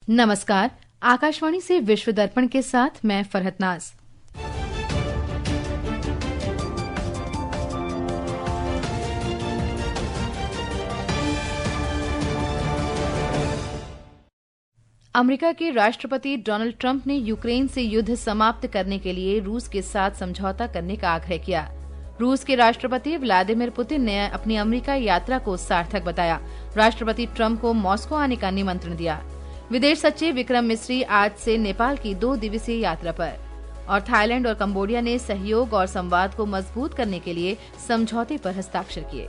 नमस्कार। आकाशवाणी से विश्व दर्पण के साथ मैं फरहत नाज। अमेरिका के राष्ट्रपति डोनाल्ड ट्रंप ने यूक्रेन से युद्ध समाप्त करने के लिए रूस के साथ समझौता करने का आग्रह किया। रूस के राष्ट्रपति व्लादिमीर पुतिन ने अपनी अमेरिका यात्रा को सार्थक बताया। राष्ट्रपति ट्रंप को मॉस्को आने का निमंत्रण दिया। विदेश सचिव विक्रम मिस्री आज से नेपाल की 2 दिवसीय यात्रा पर। और थाईलैंड और कंबोडिया ने सहयोग और संवाद को मजबूत करने के लिए समझौते पर हस्ताक्षर किए।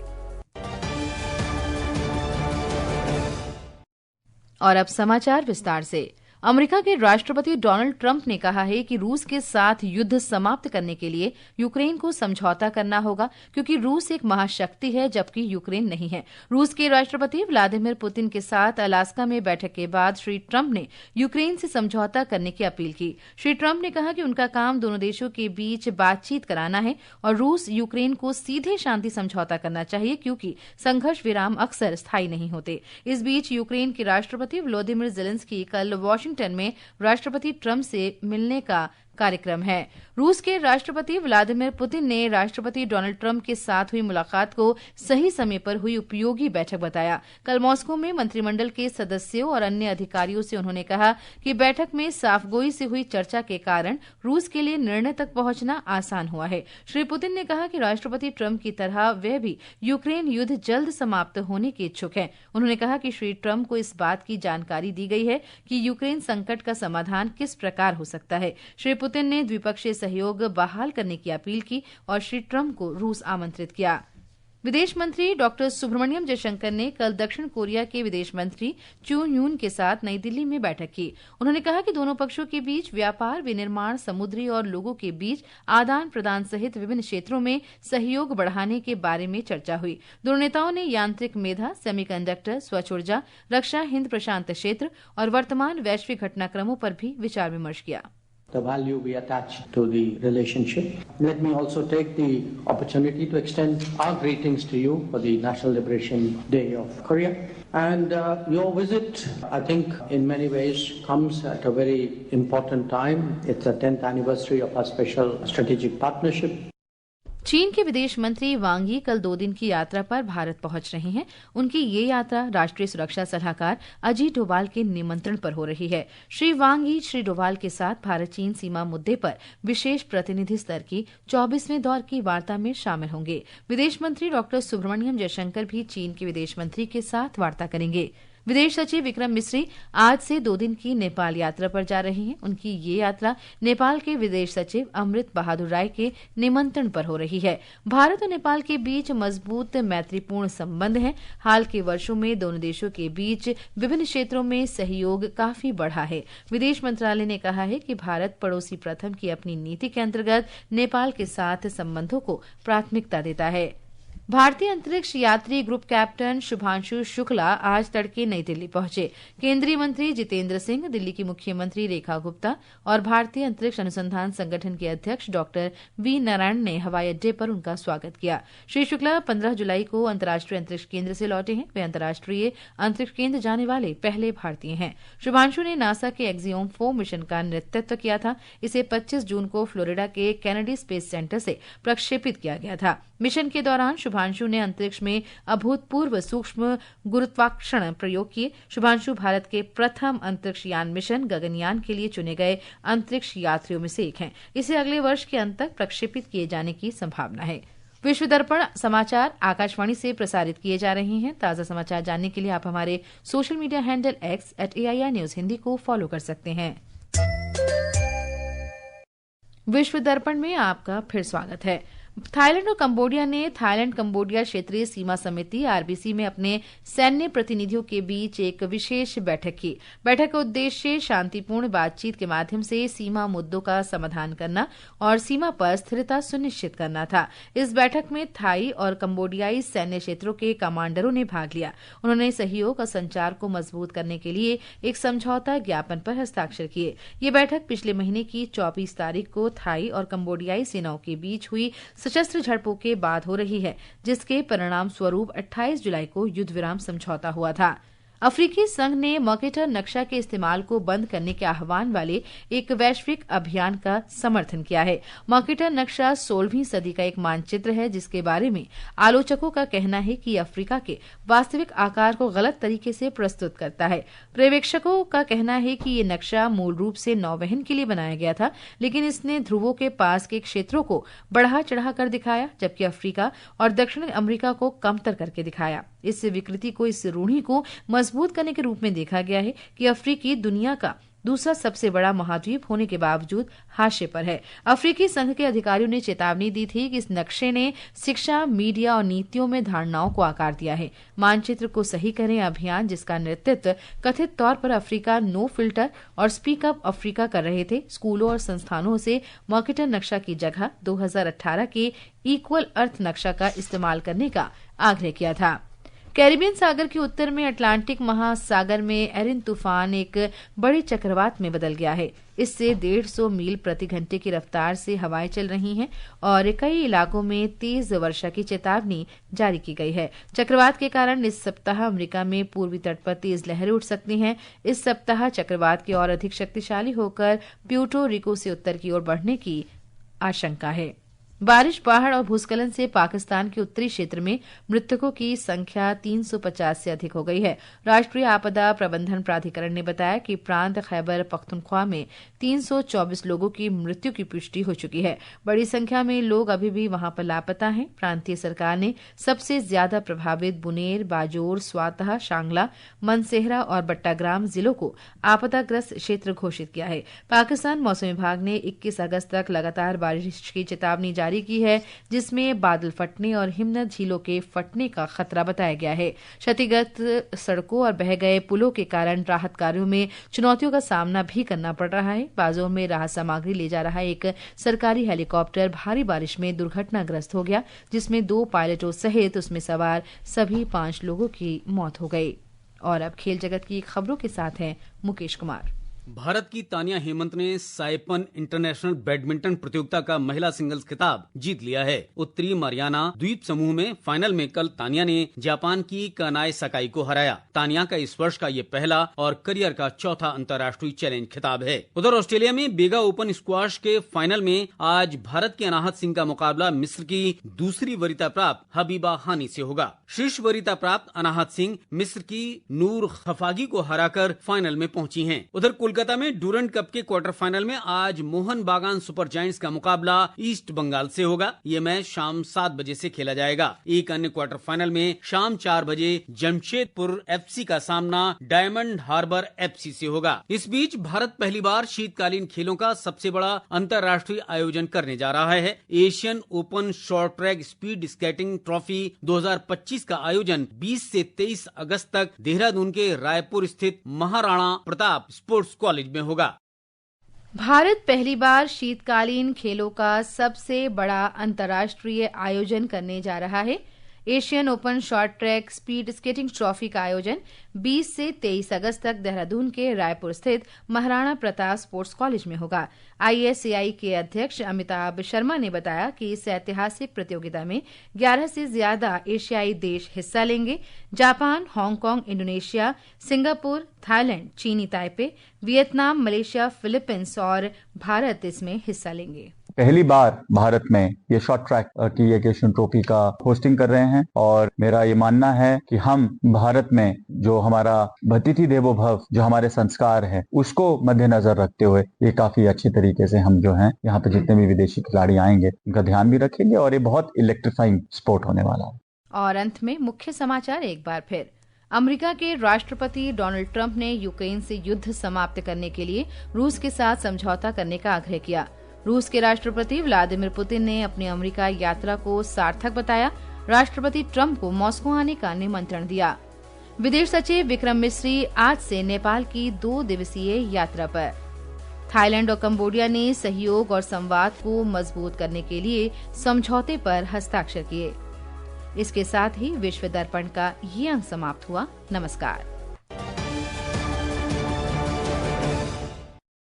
और अब समाचार विस्तार से। अमेरिका के राष्ट्रपति डोनाल्ड ट्रंप ने कहा है कि रूस के साथ युद्ध समाप्त करने के लिए यूक्रेन को समझौता करना होगा, क्योंकि रूस एक महाशक्ति है जबकि यूक्रेन नहीं है। रूस के राष्ट्रपति व्लादिमीर पुतिन के साथ अलास्का में बैठक के बाद श्री ट्रंप ने यूक्रेन से समझौता करने की अपील की। श्री ट्रंप ने कहा कि उनका काम दोनों देशों के बीच बातचीत कराना है और रूस यूक्रेन को सीधे शांति समझौता करना चाहिए, क्योंकि संघर्ष विराम अक्सर स्थायी नहीं होते। इस बीच यूक्रेन के राष्ट्रपति वोलोदिमीर ज़ेलेंस्की कल वाशिंगटन में राष्ट्रपति ट्रंप से मिलने का कार्यक्रम है। रूस के राष्ट्रपति व्लादिमीर पुतिन ने राष्ट्रपति डोनाल्ड ट्रंप के साथ हुई मुलाकात को सही समय पर हुई उपयोगी बैठक बताया। कल मॉस्को में मंत्रिमंडल के सदस्यों और अन्य अधिकारियों से उन्होंने कहा कि बैठक में साफगोई से हुई चर्चा के कारण रूस के लिए निर्णय तक पहुंचना आसान हुआ है। श्री पुतिन ने कहा कि राष्ट्रपति ट्रंप की तरह वे भी यूक्रेन युद्ध जल्द समाप्त होने के इच्छुक हैं। उन्होंने कहा कि श्री ट्रंप को इस बात की जानकारी दी गई है कि यूक्रेन संकट का समाधान किस प्रकार हो सकता है। श्री पुतिन ने द्विपक्षीय सहयोग बहाल करने की अपील की और श्री ट्रंप को रूस आमंत्रित किया। विदेश मंत्री डॉक्टर सुब्रमण्यम जयशंकर ने कल दक्षिण कोरिया के विदेश मंत्री चू यून के साथ नई दिल्ली में बैठक की। उन्होंने कहा कि दोनों पक्षों के बीच व्यापार, विनिर्माण, समुद्री और लोगों के बीच आदान प्रदान सहित विभिन्न क्षेत्रों में सहयोग बढ़ाने के बारे में चर्चा हुई। दोनों नेताओं ने यांत्रिक मेधा, सेमीकंडक्टर, स्वच्छ ऊर्जा, रक्षा, हिंद प्रशांत क्षेत्र और वर्तमान वैश्विक घटनाक्रमों पर भी विचार विमर्श किया। The value we attach to the relationship. Let me also take the opportunity to extend our greetings to you for the National Liberation Day of Korea. And your visit, I think, in many ways comes at a very important time. It's the 10th anniversary of our special strategic partnership. चीन के विदेश मंत्री वांग यी कल 2 दिन की यात्रा पर भारत पहुंच रहे हैं। उनकी ये यात्रा राष्ट्रीय सुरक्षा सलाहकार अजीत डोभाल के निमंत्रण पर हो रही है। श्री वांग यी श्री डोभाल के साथ भारत चीन सीमा मुद्दे पर विशेष प्रतिनिधि स्तर की 24वें दौर की वार्ता में शामिल होंगे। विदेश मंत्री डॉक्टर सुब्रमण्यम जयशंकर भी चीन के विदेश मंत्री के साथ वार्ता करेंगे। विदेश सचिव विक्रम मिस्री आज से 2 दिन की नेपाल यात्रा पर जा रहे हैं। उनकी ये यात्रा नेपाल के विदेश सचिव अमृत बहादुर राय के निमंत्रण पर हो रही है। भारत और नेपाल के बीच मजबूत मैत्रीपूर्ण संबंध हैं। हाल के वर्षों में दोनों देशों के बीच विभिन्न क्षेत्रों में सहयोग काफी बढ़ा है। विदेश मंत्रालय ने कहा है कि भारत पड़ोसी प्रथम की अपनी नीति के अंतर्गत नेपाल के साथ संबंधों को प्राथमिकता देता है। भारतीय अंतरिक्ष यात्री ग्रुप कैप्टन शुभांशु शुक्ला आज तड़के नई दिल्ली पहुंचे। केंद्रीय मंत्री जितेंद्र सिंह, दिल्ली की मुख्यमंत्री रेखा गुप्ता और भारतीय अंतरिक्ष अनुसंधान संगठन के अध्यक्ष डॉक्टर वी नारायण ने हवाई अड्डे पर उनका स्वागत किया। श्री शुक्ला 15 जुलाई को अंतर्राष्ट्रीय अंतरिक्ष केंद्र से लौटे हैं। वे अंतर्राष्ट्रीय अंतरिक्ष केंद्र जाने वाले पहले भारतीय हैं। शुभांशु ने नासा के एक्सियोम 4 मिशन का नेतृत्व किया था। इसे 25 जून को फ्लोरिडा के कैनेडी स्पेस सेंटर से प्रक्षेपित किया गया था। मिशन के दौरान शुभांशु ने अंतरिक्ष में अभूतपूर्व सूक्ष्म गुरुत्वाकर्षण प्रयोग किए। शुभांशु भारत के प्रथम अंतरिक्ष यान मिशन गगनयान के लिए चुने गए अंतरिक्ष यात्रियों में से एक हैं। इसे अगले वर्ष के अंत तक प्रक्षेपित किए जाने की संभावना है। विश्व दर्पण समाचार आकाशवाणी से प्रसारित किए जा रहे हैं। ताज़ा समाचार जानने के लिए आप हमारे social media handle @AIR news Hindi को फॉलो कर सकते हैं। विश्व दर्पण में आपका फिर स्वागत है। थाईलैंड और कंबोडिया ने थाईलैंड कंबोडिया क्षेत्रीय सीमा समिति आरबीसी में अपने सैन्य प्रतिनिधियों के बीच एक विशेष बैठक की। बैठक का उद्देश्य शांतिपूर्ण बातचीत के माध्यम से सीमा मुद्दों का समाधान करना और सीमा पर स्थिरता सुनिश्चित करना था। इस बैठक में थाई और कंबोडियाई सैन्य क्षेत्रों के कमांडरों ने भाग लिया। उन्होंने सहयोग और संचार को मजबूत करने के लिए एक समझौता ज्ञापन पर हस्ताक्षर किए। ये बैठक पिछले महीने की 24 तारीख को थाई और कंबोडियाई सेनाओं के बीच हुई सशस्त्र झड़पों के बाद हो रही है, जिसके परिणाम स्वरूप 28 जुलाई को युद्ध विराम समझौता हुआ था। अफ्रीकी संघ ने मर्केटर नक्शा के इस्तेमाल को बंद करने के आह्वान वाले एक वैश्विक अभियान का समर्थन किया है। मर्केटर नक्शा 16वीं सदी का एक मानचित्र है जिसके बारे में आलोचकों का कहना है कि अफ्रीका के वास्तविक आकार को गलत तरीके से प्रस्तुत करता है। पर्यवेक्षकों का कहना है कि ये नक्शा मूल रूप से नौवहन के लिए बनाया गया था, लेकिन इसने ध्रुवों के पास के क्षेत्रों को बढ़ा चढ़ा कर दिखाया, जबकि अफ्रीका और दक्षिण अमेरिका को कमतर करके दिखाया। इस विकृति को, इस रूढ़ि को मजबूत करने के रूप में देखा गया है कि अफ्रीकी दुनिया का दूसरा सबसे बड़ा महाद्वीप होने के बावजूद हाशिए पर है। अफ्रीकी संघ के अधिकारियों ने चेतावनी दी थी कि इस नक्शे ने शिक्षा, मीडिया और नीतियों में धारणाओं को आकार दिया है। मानचित्र को सही करें अभियान, जिसका नेतृत्व कथित तौर पर अफ्रीका नो फिल्टर और स्पीक अप अफ्रीका कर रहे थे, स्कूलों और संस्थानों से मर्केटर नक्शा की जगह 2018 के इक्वल अर्थ नक्शा का इस्तेमाल करने का आग्रह किया था। कैरिबियन सागर के उत्तर में अटलांटिक महासागर में एरिन तूफान एक बड़े चक्रवात में बदल गया है। इससे 150 मील प्रति घंटे की रफ्तार से हवाएं चल रही हैं और कई इलाकों में तेज वर्षा की चेतावनी जारी की गई है। चक्रवात के कारण इस सप्ताह अमेरिका में पूर्वी तट पर तेज लहरें उठ सकती हैं। इस सप्ताह चक्रवात के और अधिक शक्तिशाली होकर प्यूर्टो रिको से उत्तर की ओर बढ़ने की आशंका है। बारिश, बाढ़ और भूस्खलन से पाकिस्तान के उत्तरी क्षेत्र में मृतकों की संख्या 350 से अधिक हो गई है। राष्ट्रीय आपदा प्रबंधन प्राधिकरण ने बताया कि प्रांत खैबर पख्तूनख्वा में 324 लोगों की मृत्यु की पुष्टि हो चुकी है। बड़ी संख्या में लोग अभी भी वहां पर लापता हैं। प्रांतीय सरकार ने सबसे ज्यादा प्रभावित बुनेर, बाजोर, स्वातः, शांगला, मनसेहरा और बट्टाग्राम जिलों को आपदाग्रस्त क्षेत्र घोषित किया है। पाकिस्तान मौसम विभाग ने 21 अगस्त तक लगातार बारिश की चेतावनी जारी की है, जिसमें बादल फटने और हिमनद झीलों के फटने का खतरा बताया गया है। क्षतिग्रस्त सड़कों और बह गए पुलों के कारण राहत कार्यों में चुनौतियों का सामना भी करना पड़ रहा है। बाजोर में राहत सामग्री ले जा रहा एक सरकारी हेलीकॉप्टर भारी बारिश में दुर्घटनाग्रस्त हो गया, जिसमें 2 पायलटों सहित उसमें सवार सभी 5 लोगों की मौत हो गई। और अब खेल जगत की खबरों के साथ हैं मुकेश कुमार। भारत की तानिया हेमंत ने साइपन इंटरनेशनल बैडमिंटन प्रतियोगिता का महिला सिंगल्स खिताब जीत लिया है। उत्तरी मारियाना द्वीप समूह में फाइनल में कल तानिया ने जापान की कानाए सकाई को हराया। तानिया का इस वर्ष का ये पहला और करियर का चौथा अंतर्राष्ट्रीय चैलेंज खिताब है। उधर ऑस्ट्रेलिया में बेगा ओपन स्क्वाश के फाइनल में आज भारत के अनाहत सिंह का मुकाबला मिस्र की दूसरी वरीयता प्राप्त हबीबा हानी से होगा। शीर्ष वरीयता प्राप्त अनाहत सिंह मिस्र की नूर खफागी को हराकर फाइनल में पहुंची हैं। उधर कोलकाता में डूरंट कप के क्वार्टर फाइनल में आज मोहन बागान सुपर जायंट्स का मुकाबला ईस्ट बंगाल से होगा। ये मैच शाम 7 बजे से खेला जाएगा। एक अन्य क्वार्टर फाइनल में शाम 4 बजे जमशेदपुर एफसी का सामना डायमंड हार्बर एफसी से होगा। इस बीच भारत पहली बार शीतकालीन खेलों का सबसे बड़ा अंतर्राष्ट्रीय आयोजन करने जा रहा है। Asian open short track speed skating trophy 2025 का आयोजन 20 से 23 अगस्त तक देहरादून के रायपुर स्थित महाराणा प्रताप स्पोर्ट्स कॉलेज में होगा। भारत पहली बार शीतकालीन खेलों का सबसे बड़ा अंतर्राष्ट्रीय आयोजन करने जा रहा है। Asian open short track speed skating trophy का आयोजन 20 से 23 अगस्त तक देहरादून के रायपुर स्थित महाराणा प्रताप स्पोर्ट्स कॉलेज में होगा। ISAI के अध्यक्ष अमिताभ शर्मा ने बताया कि इस ऐतिहासिक प्रतियोगिता में 11 से ज्यादा एशियाई देश हिस्सा लेंगे। Japan, Hong Kong, Indonesia, Singapore, Thailand, चीनी ताइपे, वियतनाम, मलेशिया, फिलीपींस और भारत इसमें हिस्सा लेंगे। पहली बार भारत में ये शॉर्ट ट्रैक की एशियन ट्रॉफी का होस्टिंग कर रहे हैं और मेरा ये मानना है कि हम भारत में जो हमारा अतिथि देवो भव, जो हमारे संस्कार है, उसको मद्देनजर रखते हुए ये काफी अच्छी तरीके से हम जो हैं यहाँ पे जितने भी विदेशी खिलाड़ी आएंगे उनका ध्यान भी रखेंगे और ये बहुत इलेक्ट्रीफाइंग स्पोर्ट होने वाला है। और अंत में मुख्य समाचार एक बार फिर। अमेरिका के राष्ट्रपति डोनाल्ड ट्रंप ने यूक्रेन से युद्ध समाप्त करने के लिए रूस के साथ समझौता करने का आग्रह किया। रूस के राष्ट्रपति व्लादिमीर पुतिन ने अपनी अमेरिका यात्रा को सार्थक बताया। राष्ट्रपति ट्रंप को मॉस्को आने का निमंत्रण दिया। विदेश सचिव विक्रम मिस्री आज से नेपाल की 2 दिवसीय यात्रा पर। थाईलैंड और कंबोडिया ने सहयोग और संवाद को मजबूत करने के लिए समझौते पर हस्ताक्षर किए। इसके साथ ही विश्व दर्पण का ये अंक समाप्त हुआ। नमस्कार।